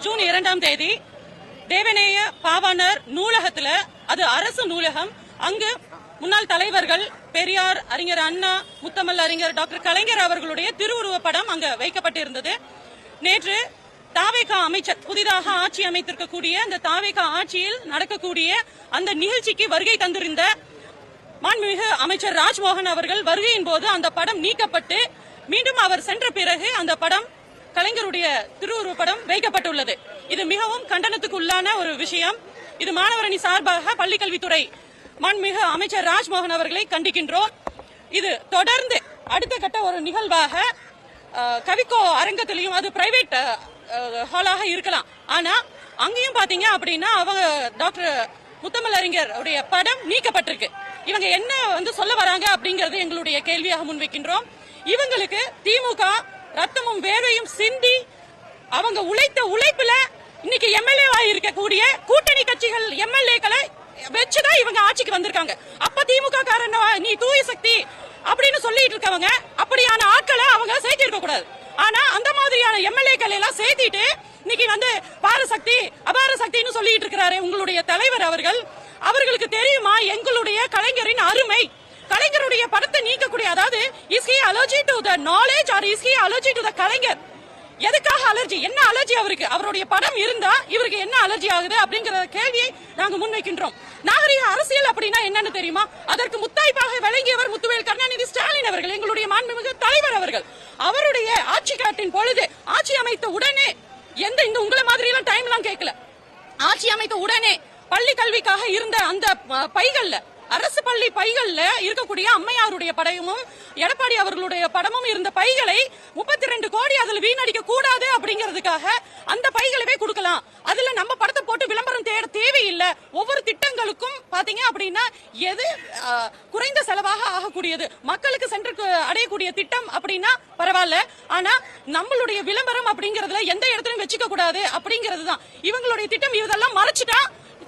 June 2ஆம் தேதி தேவநேய பாவாணர் நூலகத்துல, அது அரசு நூலகம், அங்கு முன்னாள் தலைவர்கள் பெரியார், அறிஞர் அண்ணா, முத்தமிழ் அறிஞர் டாக்டர் கலைஞர் அவர்களுடைய திருவுருவ படம் அங்க வைக்கப்பட்டிருந்தது. நேற்று தாவேகா அமைச்சர், புதிதாக ஆட்சி அமைத்திருக்கக்கூடிய அந்த தாவேகா ஆட்சியில் நடக்கக்கூடிய அந்த நிகழ்ச்சிக்கு வருகை தந்திருந்த மாண்புமிகு அமைச்சர் ராஜ்மோகன் அவர்கள் வருகையின் போது அந்த படம் நீக்கப்பட்டு மீண்டும் அவர் சென்ற பிறகு அந்த படம், கலைஞருடைய திருவுருவ படம் வைக்கப்பட்டுள்ளது. இது மிகவும் கண்டனத்துக்குள்ளான ஒரு விஷயம். இது மாணவரணி சார்பாக பள்ளிக்கல்வித்துறை மாண்புமிகு அமைச்சர் ராஜ்மோகன் அவர்களை கண்டிக்கின்றோம். இது தொடர்ந்து அடுத்த கட்ட ஒரு நிகழ்வாக கவிக்கோ அரங்கத்திலையும், அது பிரைவேட் ஹாலாக இருக்கலாம், ஆனா அங்கேயும் பாத்தீங்க அப்படின்னா அவங்க டாக்டர் முத்தமிழ் அறிஞர் உடைய படம் நீக்கப்பட்டிருக்கு. இவங்க என்ன சொல்ல வராங்க அப்படிங்கறது எங்களுடைய கேள்வியாக முன்வைக்கின்றோம். இவங்களுக்கு திமுக ரத்தமும் வேர்வையும் சிந்தி அவங்க உழைத்த உழைப்புல இன்னைக்கு எம்எல்ஏவா இருக்கக்கூடிய கூட்டணி கட்சிகள் எம்எல்ஏக்களை வச்சுதான் இவங்க ஆட்சிக்கு வந்திருக்காங்க. அப்ப திமுக காரன் நீ தூய சக்தி அப்படின்னு சொல்லிட்டு இருக்கவங்க அப்படியான ஆட்களை அவங்க சேர்த்து இருக்க கூடாது. ஆனா அந்த மாதிரியான எம்எல்ஏக்கள் எல்லாம் சேர்த்திட்டு இன்னைக்கு பார சக்தி அபார சக்தின்னு சொல்லிட்டு இருக்கிறாரு உங்களுடைய தலைவர் அவர்கள். அவர்களுக்கு தெரியுமா எங்களுடைய கலைஞரின் அருமை? கலைஞருடைய படத்தை நீக்கக்கூடிய, அதாவது is he allergy to the knowledge or is he allergy to the Kalaignar? எதுக்காக அலர்ஜி? என்ன அலர்ஜி அவருக்கு? அவருடைய படம் இருந்தா இவருக்கு என்ன அலர்ஜி ஆகுது அப்படிங்கிற கேள்வியை நாங்க முன்வைக்கின்றோம். நாகரிக அரசியல் அப்படின்னா என்னன்னு தெரியுமா? அதற்கு முத்தாய்ப்பாக விளங்கியவர் முத்துவேல் கருணாநிதி ஸ்டாலின் அவர்கள், எங்களுடைய மாண்புமிகு தலைவர் அவர்கள். அவருடைய ஆட்சி காட்டின் பொழுது ஆட்சி அமைத்த உடனே இந்த உங்களை மாதிரி எல்லாம் டைம் எல்லாம் கேட்கல. ஆட்சி அமைத்த உடனே பள்ளி கல்விக்காக இருந்த அந்த பைகள்ல, அரசு பள்ளி பைகள்ல இருக்கக்கூடிய அம்மையாருடைய படமும் எடப்பாடி அவர்களுடைய படமும் இருந்த பைகளை 32 கோடி அதுல வீணடிக்க கூடாது அப்படிங்கிறதுக்காக அந்த பைகளவே கொடுக்கலாம். அதுல நம்ம படத்தை போட்டு விளம்பரம் தேவையில்லை. ஒவ்வொரு திட்டங்களுக்கும் பாத்தீங்க அப்படின்னா எது குறைந்த செலவாக ஆகக்கூடியது, மக்களுக்கு சென்று அடையக்கூடிய திட்டம் அப்படின்னா பரவாயில்ல. ஆனா நம்மளுடைய விளம்பரம் அப்படிங்கறதுல எந்த இடத்துலயும் வச்சுக்க கூடாது அப்படிங்கிறது தான் இவங்களுடைய திட்டம். இதெல்லாம் மறைச்சிட்டா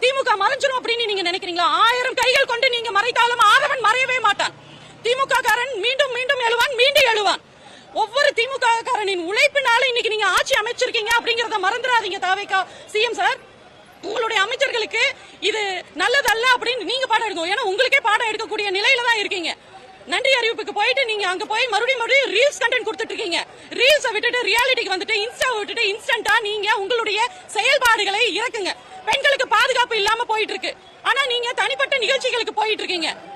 திமுக மறைஞ்சிரும் அப்படின்னு நீங்க நினைக்கிறீங்களா? 1000 கைகள் கொண்டு நீங்க மறைத்தாலும் ஆதவன் மறையவே மாட்டான். திமுக காரன் மீண்டும் மீண்டும் எழுவான், மீண்டும் எழுவான். ஒவ்வொரு திமுக காரனின் உழைப்பினால இன்னைக்கு நீங்க ஆட்சி அமைச்சிருக்கீங்க அப்படிங்கறத மறந்துடாதீங்க. தாவேகா சிஎம் சார், உங்களுடைய அமைச்சர்களுக்கு இது நல்லதல்ல அப்படின்னு நீங்க பாடம் எடுக்கணும். ஏன்னா உங்களுக்கே பாடம் எடுக்கக்கூடிய நிலையில தான் இருக்கீங்க. நன்றி அறிவிப்புக்கு போயிட்டு நீங்க அங்க போய் மறுபடியும் ரீல்ஸ் கண்டென்ட் கொடுத்துட்டு இருக்கீங்க. ரீல்ஸ் விட்டுட்டு ரியாலிட்டிக்கு வந்துட்டு இன்ஸ்டா விட்டுட்டு இன்ஸ்டன்டா நீங்க உங்களுடைய செயல்பாடுகளை இறக்குங்க. பெண்களுக்கு பாதுகாப்பு இல்லாம போயிட்டு இருக்கு, ஆனா நீங்க தனிப்பட்ட நிகழ்ச்சிகளுக்கு போயிட்டு இருக்கீங்க.